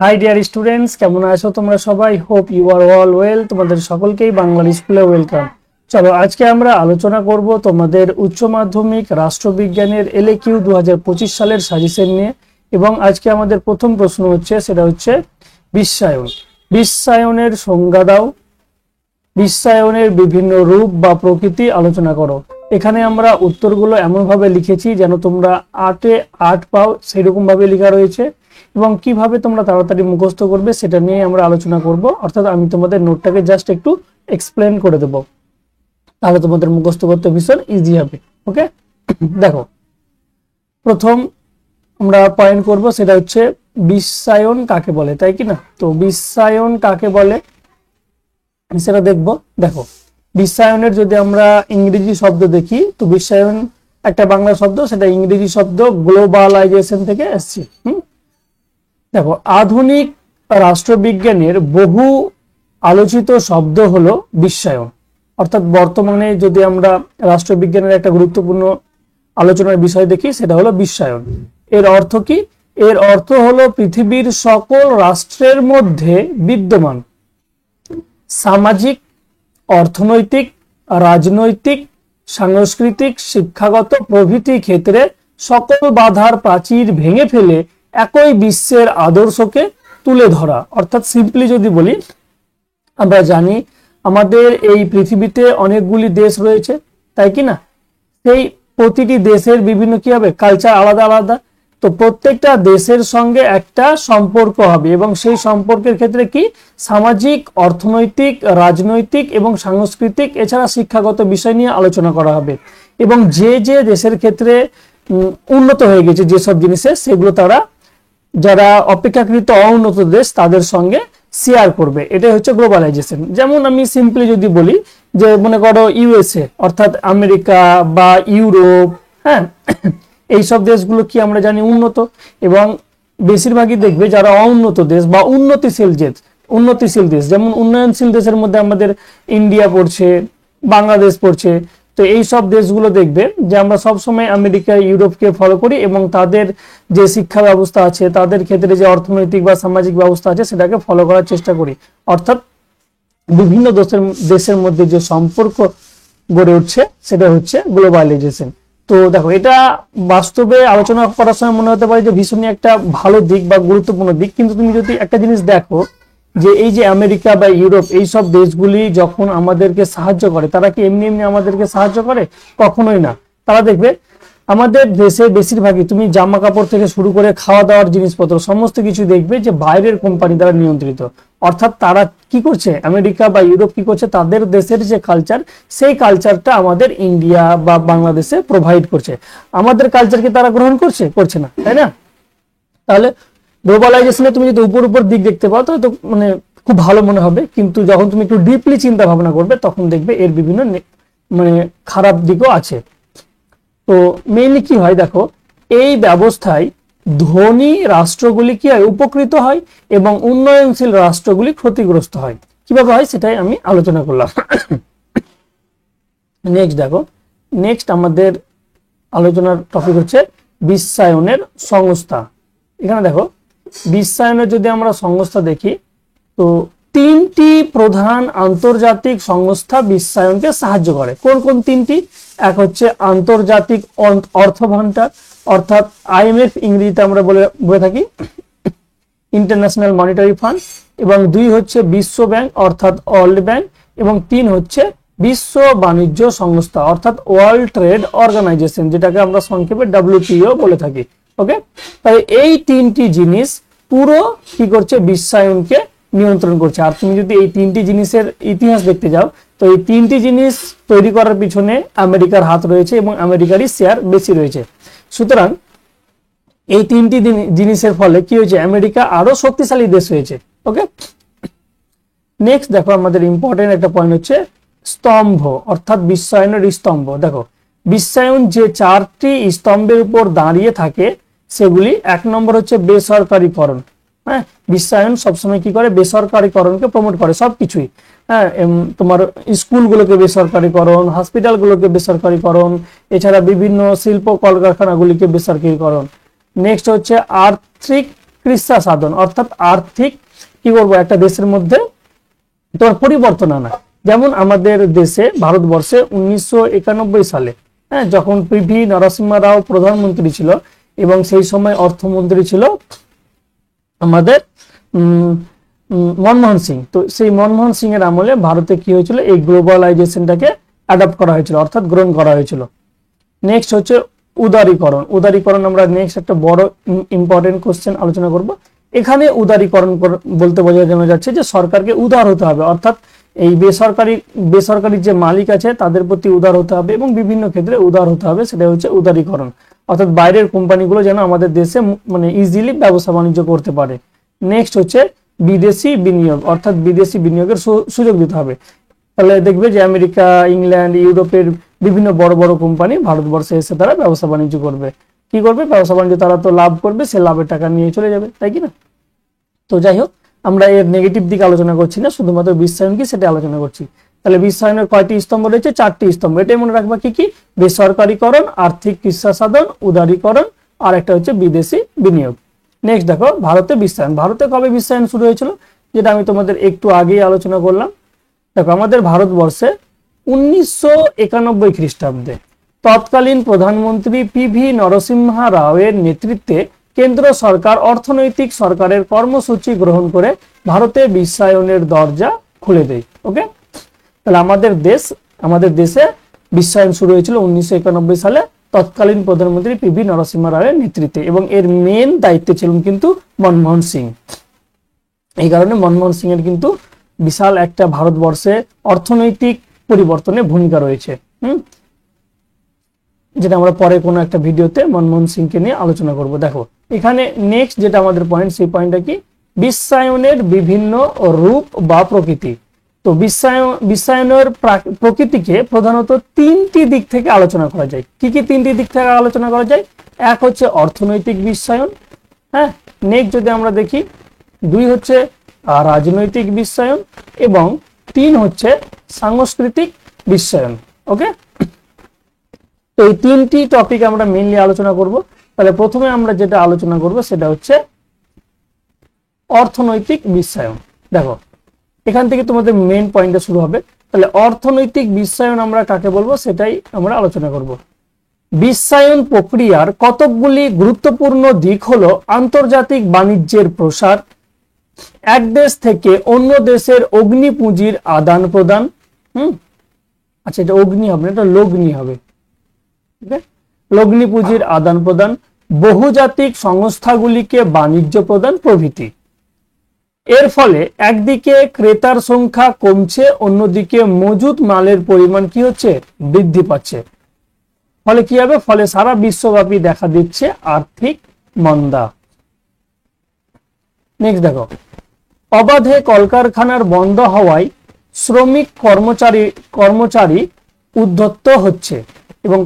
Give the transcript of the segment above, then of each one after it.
High dear students, কেমন আছো তোমরা সবাই? Hope you are all well. তোমাদের সকলকেই বাংলা স্কুলে ওয়েলকাম। চলো আজকে আমরা আলোচনা করব তোমাদের উচ্চ মাধ্যমিক রাষ্ট্রবিজ্ঞানের এলএকিউ 2025 সালের সাজেশন নিয়ে। এবং আজকে আমাদের প্রথম প্রশ্ন হচ্ছে, সেটা হচ্ছে বিশ্বায়ন। বিশ্বায়নের সংজ্ঞা দাও। বিশ্বায়নের বিভিন্ন রূপ বা প্রকৃতি আলোচনা করো। এখানে আমরা উত্তরগুলো এমনভাবে লিখেছি যেন তোমরা 8-এ 8 পাও, সেরকম ভাবে লেখা রয়েছে। এবং কিভাবে তোমরা তাড়াতাড়ি মুখস্থ করবে সেটা নিয়ে আমরা আলোচনা করব। অর্থাৎ আমি তোমাদের নোটটাকে জাস্ট একটু এক্সপ্লেন করে দেব, তাহলে তোমাদের মুখস্থ করতে ভীষণ ইজি হবে। ওকে, দেখো প্রথম আমরা পয়েন্ট করব, সেটা হচ্ছে বিশ্বায়ন কাকে বলে, তাই কি না? তো বিশ্বায়ন কাকে বলে সেটা দেখব। দেখো, বিশ্বায়নের যদি আমরা ইংরেজি শব্দ দেখি, তো বিশ্বায়ন একটা বাংলা শব্দ, সেটা ইংরেজি শব্দ গ্লোবালাইজেশন থেকে এসেছে। দেখো, আধুনিক রাষ্ট্রবিজ্ঞানের বহু আলোচিত শব্দ হলো বিশ্বায়ন। অর্থাৎ বর্তমানে যদি আমরা রাষ্ট্রবিজ্ঞানের একটা গুরুত্বপূর্ণ আলোচনার বিষয় দেখি, সেটা হলো বিশ্বায়ন। এর অর্থ কি? এর অর্থ হলো পৃথিবীর সকল রাষ্ট্রের মধ্যে বিদ্যমান সামাজিক, অর্থনৈতিক, রাজনৈতিক, সাংস্কৃতিক, শিক্ষাগত প্রভৃতি ক্ষেত্রে সকল বাধার প্রাচীর ভেঙে ফেলে একই বিশ্বের আদর্শকে তুলে ধরা। অর্থাৎ সিম্পলি যদি বলি, আমরা জানি আমাদের এই পৃথিবীতে অনেকগুলি দেশ রয়েছে, তাই কি না? সেই প্রতিটি দেশের বিভিন্ন কি হবে, কালচার আলাদা আলাদা। তো প্রত্যেকটা দেশের সঙ্গে একটা সম্পর্ক হবে, এবং সেই সম্পর্কের ক্ষেত্রে কি সামাজিক, অর্থনৈতিক, রাজনৈতিক এবং সাংস্কৃতিক, এছাড়া শিক্ষাগত বিষয় নিয়ে আলোচনা করা হবে। এবং যে যে দেশের ক্ষেত্রে উন্নত হয়ে গেছে যেসব জিনিসে, সেগুলো তারা যারা অপেক্ষাকৃত অনুন্নত দেশ তাদের সঙ্গে শেয়ার করবে। এটাই হচ্ছে গ্লোবালাইজেশন। যেমন আমি সিম্পলি যদি বলি, যে মনে করো ইউএসএ অর্থাৎ আমেরিকা বা ইউরোপ, হ্যাঁ, এইসব দেশগুলো কি আমরা জানি উন্নত, এবং বেশিরভাগই দেখবে যারা অনুন্নত দেশ বা উন্নতিশীল দেশ, যেমন উন্নয়নশীল দেশের মধ্যে আমাদের ইন্ডিয়া পড়ছে, বাংলাদেশ পড়ছে। তো এই সব দেশগুলো দেখবে যে আমরা সবসময় আমেরিকা, ইউরোপকে ফলো করি, এবং তাদের যে শিক্ষা ব্যবস্থা আছে, তাদের ক্ষেত্রে যে অর্থনৈতিক বা সামাজিক ব্যবস্থা আছে, সেটাকে ফলো করার চেষ্টা করি। অর্থাৎ বিভিন্ন দেশের মধ্যে যে সম্পর্ক গড়ে উঠছে, সেটা হচ্ছে গ্লোবালাইজেশন। তো দেখো, এটা বাস্তবে আলোচনা করার সময় মনে হতে পারে যে ভীষণই একটা ভালো দিক বা গুরুত্বপূর্ণ দিক, কিন্তু তুমি যদি একটা জিনিস দেখো, যে এই যে আমেরিকা বা ইউরোপ, এই সব দেশগুলি যখন আমাদেরকে সাহায্য করে, তারা কি এমনি এমনি আমাদেরকে সাহায্য করে? কখনোই না। তারা দেখবে আমাদের দেশে বেশিরভাগই তুমি জামা কাপড় থেকে শুরু করে খাওয়া দাওয়ার জিনিসপত্র সমস্ত কিছু দেখবে যে বাইরের কোম্পানি দ্বারা নিয়ন্ত্রিত। অর্থাৎ তারা কি করছে, আমেরিকা বা ইউরোপ কি করছে, তাদের দেশের যে কালচার, সেই কালচারটা আমাদের ইন্ডিয়া বা বাংলাদেশে প্রোভাইড করছে। আমাদের কালচারকে তারা গ্রহণ করছে না, তাই না? তাহলে গ্লোবালাইজেশনে তুমি যদি উপর উপর দিক দেখতে পাও, তাহলে তো মানে খুব ভালো মনে হবে, কিন্তু যখন তুমি একটু ডিপলি চিন্তা ভাবনা করবে, তখন দেখবে এর বিভিন্ন মানে খারাপ দিকও আছে। তো মেইনলি কি হয়, দেখো, এই ব্যবস্থায় ধনী রাষ্ট্রগুলি কি হয়, উপকৃত হয়, এবং উন্নয়নশীল রাষ্ট্রগুলি ক্ষতিগ্রস্ত হয়। কিভাবে হয় সেটাই আমি আলোচনা করলাম। নেক্সট দেখো, নেক্সট আমাদের আলোচনার টপিক হচ্ছে বিশ্বায়নের সংস্থা। এখানে দেখো, বিশ্বায়নের যদি আমরা সংস্থা দেখি, তো 3টি প্রধান আন্তর্জাতিক সংস্থা বিশ্বায়নকে সাহায্য করে। কোন কোন 3টি? এক হচ্ছে আন্তর্জাতিক অর্থ ভান্ডার, অর্থাৎ আইএমএফ ইংরেজিতে আমরা বলে থাকি, ইন্টারন্যাশনাল মনিটারি ফান্ড। এবং 2 হচ্ছে বিশ্ব ব্যাংক অর্থাৎ ওয়ার্ল্ড ব্যাংক। এবং 3 হচ্ছে বিশ্ব বাণিজ্য সংস্থা অর্থাৎ ওয়ার্ল্ড ট্রেড অর্গানাইজেশন, যেটাকে আমরা সংক্ষেপে WTO বলে থাকি। ওকে, তাই এই 3টি জিনিস পুরো কি করছে, বিশ্বায়নকে নিয়ন্ত্রণ করছে। আর তুমি যদি এই 3টি জিনিসের ইতিহাস দেখতে যাও, তো এই 3টি জিনিস তৈরি করার পিছনে আমেরিকার হাত রয়েছে, এবং আমেরিকারই শেয়ার বেশি রয়েছে। সুতরাং এই 3টি জিনিসের ফলে কি হয়েছে, আমেরিকা আরো শক্তিশালী দেশ হয়েছে। ওকে, নেক্সট দেখো, আমাদের ইম্পর্টেন্ট একটা পয়েন্ট হচ্ছে স্তম্ভ অর্থাৎ বিশ্বায়নের স্তম্ভ। দেখো, বিশ্বায়ন যে 4টি স্তম্ভের উপর দাঁড়িয়ে থাকে, সেগুলি 1 নম্বর হচ্ছে বেসরকারীকরণ। হ্যাঁ, বিশ্বায়ন সবসময় কি করে, বেসরকারীকরণকে প্রমোট করে সবকিছুই। হ্যাঁ, তোমার স্কুলগুলোকে বেসরকারীকরণ, হসপিটালগুলোকে বেসরকারীকরণ, এছাড়া বিভিন্ন শিল্প কলকারখানাগুলিকে বেসরকারীকরণ। নেক্সট হচ্ছে আর্থিক কৃচ্ছা সাধন, অর্থাৎ আর্থিক কি বলবো একটা দেশের মধ্যে তোমার পরিবর্তন আনা। যেমন আমাদের দেশে ভারতবর্ষে 1991 সালে, হ্যাঁ, যখন পিভি নরসিংহ রাও প্রধানমন্ত্রী ছিল এবং সেই সময় অর্থমন্ত্রী ছিল আমাদের মনমোহন সিং। তো সেই মনমোহন সিং এর আমলে ভারতে কি হয়েছিল, এই গ্লোবালাইজেশনটাকে অ্যাডপ্ট করা হয়েছিল, অর্থাৎ গ্রহণ করা হয়েছিল। নেক্সট হচ্ছে উদারীকরণ। উদারীকরণ আমরা নেক্সট একটা বড় ইম্পর্টেন্ট কোশ্চেন আলোচনা করব। এখানে উদারীকরণ বলতে বোঝানো যাচ্ছে যে সরকারকে উদার হতে হবে, অর্থাৎ এই বেসরকারি যে মালিক আছে তাদের প্রতি উদার হতে হবে এবং বিভিন্ন ক্ষেত্রে উদার হতে হবে, সেটা হচ্ছে উদারীকরণ। অর্থাৎ বাইরের কোম্পানিগুলো যেন আমাদের দেশে মানে ইজিলি ব্যবসা বাণিজ্য করতে পারে। নেক্সট হচ্ছে বিদেশি বিনিয়োগ, অর্থাৎ বিদেশি বিনিয়োগের সুযোগ দিতে হবে। তাহলে দেখবে যে আমেরিকা, ইংল্যান্ড, ইউরোপের বিভিন্ন বড় বড় কোম্পানি ভারতবর্ষে এসে তারা ব্যবসা বাণিজ্য করবে। কি করবে? ব্যবসা বাণিজ্য, তারা তো লাভ করবে, সে লাভের টাকা নিয়ে চলে যাবে, তাই কি না? তো যাই হোক, আমরা এর নেগেটিভ দিকে আলোচনা করছি না, শুধুমাত্র বিশ্বায়ন কি সেটা আলোচনা করছি। তাহলে বিশ্বায়নের কয়টি স্তম্ভ রয়েছে? 4টি স্তম্ভ। এটাই মনে রাখবা কি কি? বেসরকারীকরণ, আর্থিক কৃচ্ছা সাধন, উদারীকরণ, আর একটা হচ্ছে বিদেশি বিনিয়োগ। নেক্সট দেখো ভারতে বিশ্বায়ন। ভারতে কবে বিশ্বায়ন শুরু হয়েছিল, যেটা আমি তোমাদের একটু আগেই আলোচনা করলাম। দেখো আমাদের ভারতবর্ষে 1991 খ্রিস্টাব্দে তৎকালীন প্রধানমন্ত্রী পিভি নরসিংহ রাও এর নেতৃত্বে কেন্দ্র সরকার অর্থনৈতিক সরকারের কর্মসূচি গ্রহণ করে ভারতে বিশ্বায়নের দরজা খুলে দেয়। ওকে, তাহলে আমাদের দেশে বিশ্বায়ন শুরু হয়েছিল 1991 সালে তৎকালীন প্রধানমন্ত্রী পিভি নরসিংহ রাও এর নেতৃত্বে, এবং এর মেন দায়িত্বে ছিলেন কিন্তু মনমোহন সিং। এই কারণে মনমোহন সিং এর কিন্তু বিশাল একটা ভারতবর্ষে অর্থনৈতিক পরিবর্তনে ভূমিকা রয়েছে, যেটা আমরা পরে কোনো একটা ভিডিওতে মনমোহন সিংকে নিয়ে আলোচনা করব। দেখো এখানে নেক্সট যেটা আমাদের পয়েন্ট, সেই পয়েন্টটা কি? বিশ্বায়নের বিভিন্ন রূপ বা প্রকৃতি। তো বিশ্বায়নের প্রকৃতিকে প্রধানত 3টি দিক থেকে আলোচনা করা যায়। কি কি 3টি দিক থেকে আলোচনা করা যায়? এক হচ্ছে অর্থনৈতিক বিশ্বায়ন, হ্যাঁ। নেক্সট যদি আমরা দেখি 2 হচ্ছে রাজনৈতিক বিশ্বায়ন এবং 3 হচ্ছে সাংস্কৃতিক বিশ্বায়ন। ওকে, তো এই 3টি টপিক আমরা মেইনলি আলোচনা করব। তাহলে প্রথমে আমরা যেটা আলোচনা করব সেটা হচ্ছে অর্থনৈতিক বিশ্বায়ন। দেখো এখান থেকে তোমাদের মেইন পয়েন্টটা শুরু হবে। তাহলে অর্থনৈতিক বিশ্বায়ন আমরা কাকে বলবো সেটাই আমরা আলোচনা করব। বিশ্বায়ন প্রক্রিয়ার কতকগুলি গুরুত্বপূর্ণ দিক হলো আন্তর্জাতিক বাণিজ্যের প্রসার, এক দেশ থেকে অন্য দেশের অগ্নি পুঁজির আদান প্রদান, আচ্ছা এটা অগ্নি হবে না, এটা লগ্নি হবে, লগ্নি পুঁজির আদান প্রদান, বহুজাতিক সংস্থাগুলিকে বাণিজ্য প্রদান প্রভৃতি। এর ফলে একদিকে ক্রেতার সংখ্যা কমছে, অন্যদিকে মজুদ মালের পরিমাণ কি হচ্ছে? বৃদ্ধি পাচ্ছে। ফলে কি হবে? ফলে সারা বিশ্বব্যাপী দেখা দিচ্ছে আর্থিক মন্দা। নেক্সট দেখো, অবাধে কলকারখানার বন্ধ হওয়ায় শ্রমিক কর্মচারী উদ্ধত্ত হচ্ছে এবং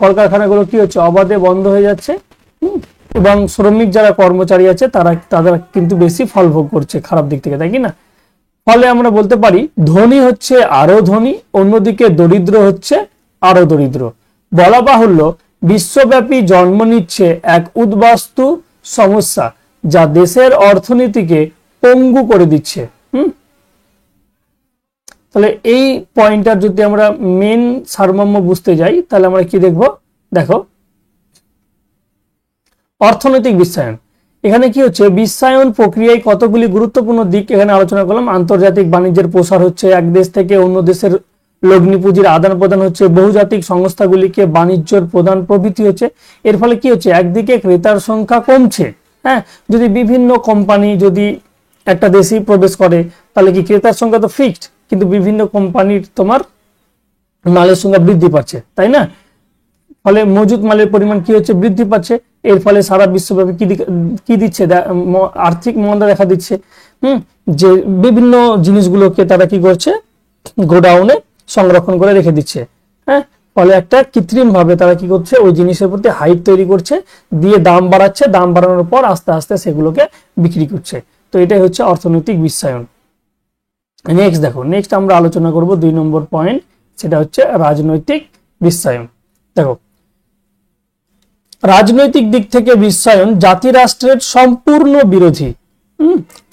কলকারখানাগুলো কি হচ্ছে? অবাধে বন্ধ হয়ে যাচ্ছে, এবং শ্রমিক যারা কর্মচারী আছে তারা কিন্তু বেশি ফল ভোগ করছে খারাপ দিক থেকে, তাই কি না? ফলে আমরা বলতে পারি ধনী হচ্ছে আরো ধনী, অন্যদিকে দরিদ্র হচ্ছে আরো দরিদ্র। বলা বাহুল্য বিশ্বব্যাপী জন্ম নিচ্ছে এক উদ্বাস্তু সমস্যা, যা দেশের অর্থনীতিকে পঙ্গু করে দিচ্ছে। তাহলে এই পয়েন্টটার যদি আমরা মেন সারমর্ম বুঝতে যাই, তাহলে আমরা কি দেখব? দেখো অর্থনৈতিক বিশ্বায়ন, এখানে কি হচ্ছে? বিশ্বায়ন প্রক্রিয়ায় কতগুলি গুরুত্বপূর্ণ দিক এখানে আলোচনা করলাম। আন্তর্জাতিক বাণিজ্যের প্রসার হচ্ছে, এক দেশ থেকে অন্য দেশের লগ্নি পুঁজির আদান প্রদান হচ্ছে, বহুজাতিক সংস্থাগুলিকে বাণিজ্যের প্রদান প্রভৃতি হচ্ছে। এর ফলে কি হচ্ছে? একদিকে ক্রেতার সংখ্যা কমছে, হ্যাঁ, যদি বিভিন্ন কোম্পানি যদি একটা দেশে প্রবেশ করে তাহলে কি ক্রেতার সংখ্যা তো ফিক্সড, কিন্তু বিভিন্ন কোম্পানির তোমার মালের সংখ্যা বৃদ্ধি পাচ্ছে, তাই না? ফলে মজুদ মালের পরিমাণ কি হচ্ছে? বৃদ্ধি পাচ্ছে। এর ফলে সারা বিশ্বব্যাপী কি দিচ্ছে? আর্থিক মন্দা দেখা দিচ্ছে। যে বিভিন্ন জিনিসগুলোকে তারা কি করছে? গোডাউনে সংরক্ষণ করে রেখে দিচ্ছে, হ্যাঁ। ফলে একটা কৃত্রিম ভাবে তারা কি করছে? ওই জিনিসের প্রতি হাইপ তৈরি করছে, দিয়ে দাম বাড়াচ্ছে, দাম বাড়ানোর পর আস্তে আস্তে সেগুলোকে বিক্রি করছে। তো এটাই হচ্ছে অর্থনৈতিক বিশ্বায়ন। নেক্সট দেখো, নেক্সট আমরা আলোচনা করব 2 নম্বর পয়েন্ট, সেটা হচ্ছে রাজনৈতিক বিশ্বায়ন। দেখো রাজনৈতিক দিক থেকে বিশ্বায়ন জাতি রাষ্ট্রের সম্পূর্ণ বিরোধী।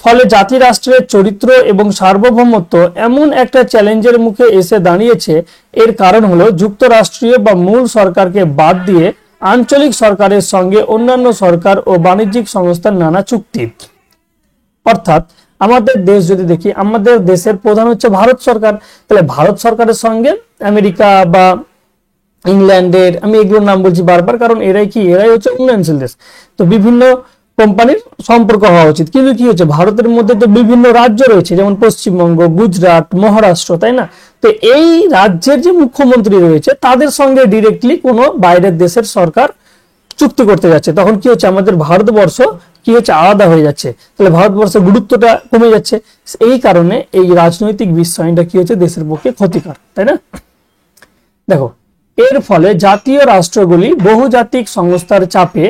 ফলে জাতি রাষ্ট্রের চরিত্র এবং সার্বভৌমত্ব এমন একটা চ্যালেঞ্জের মুখে এসে দাঁড়িয়েছে। এর কারণ হলো যুক্তরাষ্ট্রীয় বা মূল সরকারকে বাদ দিয়ে আঞ্চলিক সরকারের সঙ্গে অন্যান্য সরকার ও বাণিজ্যিক সংস্থার নানা চুক্তি। অর্থাৎ আমাদের দেশ যদি দেখি, আমাদের দেশের প্রধান হচ্ছে ভারত সরকার, তাহলে ভারত সরকারের সঙ্গে আমেরিকা বা ইংল্যান্ডের, আমি এগুলোর নাম বলছি বারবার কারণ এরাই হচ্ছে উন্নয়নশীল দেশ, তো বিভিন্ন কোম্পানির সম্পর্ক হওয়া উচিত। কিন্তু কি হচ্ছে, ভারতের মধ্যে তো বিভিন্ন রাজ্য রয়েছে, যেমন পশ্চিমবঙ্গ, গুজরাট, মহারাষ্ট্র, তাই না? তো এই রাজ্যের যে মুখ্যমন্ত্রী রয়েছে তাদের সঙ্গে ডিরেক্টলি কোনো বাইরের দেশের সরকার চুক্তি করতে যাচ্ছে, তখন কি হচ্ছে, আমাদের ভারতবর্ষ কি হচ্ছে, আলাদা হয়ে যাচ্ছে। তাহলে ভারতবর্ষের গুরুত্বটা কমে যাচ্ছে। এই কারণে এই রাজনৈতিক বিশ্বায়নটা কি হচ্ছে, দেশের পক্ষে ক্ষতিকর, তাই না? দেখো, এর ফলে জাতীয় রাষ্ট্রগুলি বহুজাতিক সংস্থার চাপে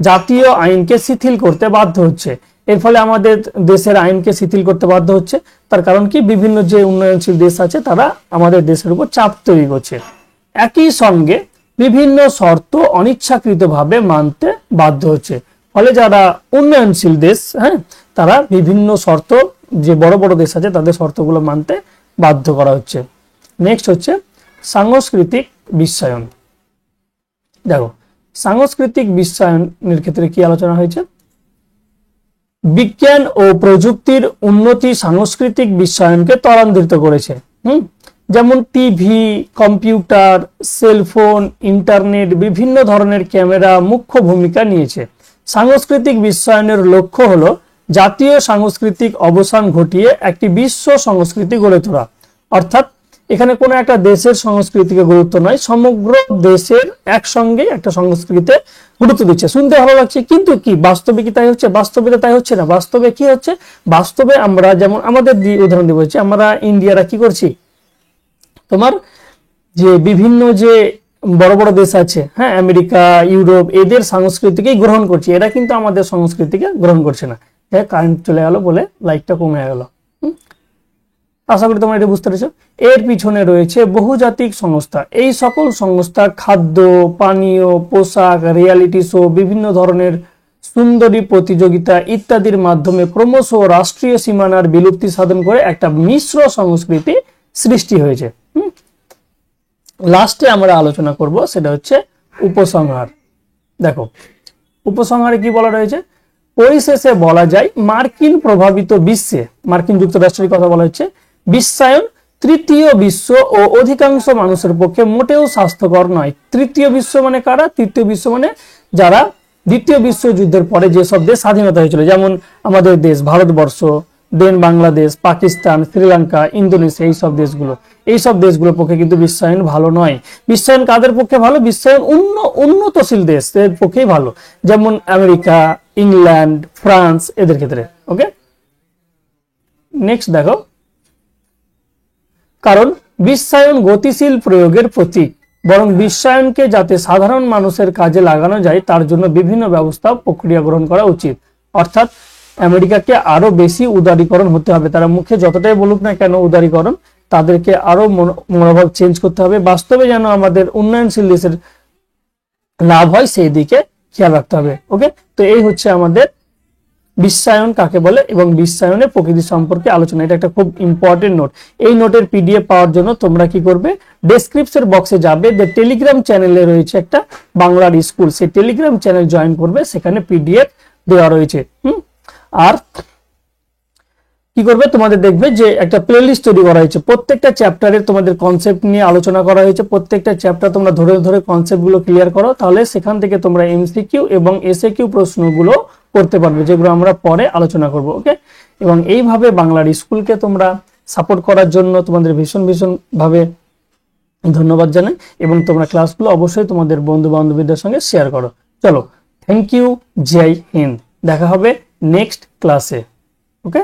জাতীয় আইনকে শিথিল করতে বাধ্য হচ্ছে। এর ফলে আমাদের দেশের আইনকে শিথিল করতে বাধ্য হচ্ছে। তার কারণ কি, বিভিন্ন যে উন্নয়নশীল দেশ আছে তারা আমাদের দেশের উপর চাপ তৈরি করছে। একই সঙ্গে বিভিন্ন শর্ত অনিচ্ছাকৃতভাবে মানতে বাধ্য হচ্ছে। ফলে যারা উন্নয়নশীল দেশ, তারা বিভিন্ন শর্ত, যে বড় বড় দেশ আছে তাদের শর্তগুলো মানতে বাধ্য করা হচ্ছে। নেক্সট হচ্ছে সাংস্কৃতিক বিশ্বায়ন। দেখো, সাংস্কৃতিক বিশ্বায়নের ক্ষেত্রে কি আলোচনা হয়েছে? বিজ্ঞান ও প্রযুক্তির উন্নতি সাংস্কৃতিক বিশ্বায়নকে ত্বরান্বিত করেছে। যেমন টিভি, কম্পিউটার, সেলফোন, ইন্টারনেট, বিভিন্ন ধরনের ক্যামেরা মুখ্য ভূমিকা নিয়েছে। সাংস্কৃতিক বিশ্বায়নের লক্ষ্য হলো জাতীয় সাংস্কৃতিক অবসান ঘটিয়ে একটি বিশ্ব সংস্কৃতি গড়ে তোলা। অর্থাৎ এখানে কোনো একটা দেশের সংস্কৃতিকে গুরুত্ব নয়, সমগ্র দেশের একসঙ্গে একটা সংস্কৃতিতে গুরুত্ব দিচ্ছে। শুনতে ভালো লাগছে, কিন্তু কি বাস্তবে কি তাই হচ্ছে? বাস্তবে তাই হচ্ছে না। বাস্তবে কি হচ্ছে, বাস্তবে আমরা যেমন আমাদের উদাহরণ দিয়ে বলছি, আমরা ইন্ডিয়ারা কি করছি, তোমার যে বিভিন্ন যে বড় বড় দেশ আছে, আমেরিকা, ইউরোপ, এদের সংস্কৃতিকেই গ্রহণ করছে। এরা কিন্তু আমাদের সংস্কৃতিকে গ্রহণ করছে না। কারেন্ট চলে গেল বলে লাইটটা কমে গেল। আশা করি তোমরা এটা বুঝতে পেরেছো। এর পিছনে রয়েছে বহুজাতিক সংস্থা। এই সকল সংস্থা খাদ্য, পানীয়, পোশাক, রিয়ালিটি শো, বিভিন্ন ধরনের সুন্দরী প্রতিযোগিতা ইত্যাদির মাধ্যমে ক্রমশ রাষ্ট্রীয় সীমানার বিলুপ্তি সাধন করে একটা মিশ্র সংস্কৃতি সৃষ্টি হয়েছে। লাস্টে আমরা আলোচনা করব, সেটা হচ্ছে উপসংহার। দেখো, উপসংহারে কি বলা রয়েছে? পরিশেষে বলা যায়, মার্কিন প্রভাবিত বিশ্বে, মার্কিন যুক্তরাষ্ট্রের কথা বলা হচ্ছে, বিশ্বায়ন তৃতীয় বিশ্ব ও অধিকাংশ মানুষের পক্ষে মোটেও স্বাস্থ্যকর নয়। তৃতীয় বিশ্ব মানে কারা? তৃতীয় বিশ্ব মানে যারা দ্বিতীয় বিশ্বযুদ্ধের পরে যেসব দেশ স্বাধীনতা হয়েছিল, যেমন আমাদের দেশ ভারতবর্ষ, দেন বাংলাদেশ, পাকিস্তান, শ্রীলঙ্কা, ইন্দোনেশিয়া, এইসব দেশগুলোর পক্ষে কিন্তু বিশ্বায়ন ভালো নয়। বিশ্বায়ন কাদের পক্ষে ভালো? বিশ্বায়ন উন্নতশীল দেশের পক্ষেই ভালো, যেমন আমেরিকা, ইংল্যান্ড, ফ্রান্স, এদের ক্ষেত্রে। ওকে, নেক্সট দেখো, কারণ বিশ্বায়ন গতিশীল প্রয়োগের প্রতীক, বরং বিশ্বায়নকে যাতে সাধারণ মানুষের কাজে লাগানো যায় তার জন্য বিভিন্ন ব্যবস্থা প্রক্রিয়া গ্রহণ করা উচিত। অর্থাৎ আমেরিকাকে আরো বেশি উদারীকরণ হতে হবে। তারা মুখে যতটাই বলুক না কেন উদারীকরণ, তাদেরকে আরো মনোভাব চেঞ্জ করতে হবে। বাস্তবে যেন আমাদের উন্নয়নশীল দেশের লাভ হয় সেই দিকে খেয়াল রাখতে হবে। ওকে, তো এই হচ্ছে আমাদের বিশ্বায়ন কাকে বলে এবং বিশ্বায়নের প্রকৃতি সম্পর্কে আলোচনা। এটা একটা খুব ইম্পর্টেন্ট নোট। এই নোটের পিডিএফ পাওয়ার জন্য তোমরা কি করবে, ডেসক্রিপশন বক্সে যাবে, টেলিগ্রাম চ্যানেলে রয়েছে একটা বাংলার স্কুল, সেই টেলিগ্রাম চ্যানেল জয়েন করবে, সেখানে পিডিএফ দেওয়া রয়েছে। আর কি করবে, তোমাদের দেখবে যে একটা প্লেলিস্ট তৈরি করা হয়েছে, প্রত্যেকটা চ্যাপ্টারে তোমাদের কনসেপ্ট নিয়ে আলোচনা করা হয়েছে। প্রত্যেকটা চ্যাপ্টার তোমরা ধরে ধরে কনসেপ্ট গুলো ক্লিয়ার করো, তাহলে সেখান থেকে তোমরা এমসিকিউ এবং এসএকিউ প্রশ্নগুলো করতে পারবে, যেগুলো আমরা পরে আলোচনা করব। ওকে, এবং এইভাবে বাংলার স্কুলকে তোমরা সাপোর্ট করার জন্য তোমাদের ভীষণ ভাবে ধন্যবাদ জানাই, এবং তোমরা ক্লাসগুলো অবশ্যই তোমাদের বন্ধু বান্ধবীদের সঙ্গে শেয়ার করো। চলো, থ্যাংক ইউ, জয় হিন্দ। দেখা হবে নেক্সট ক্লাসে। ওকে।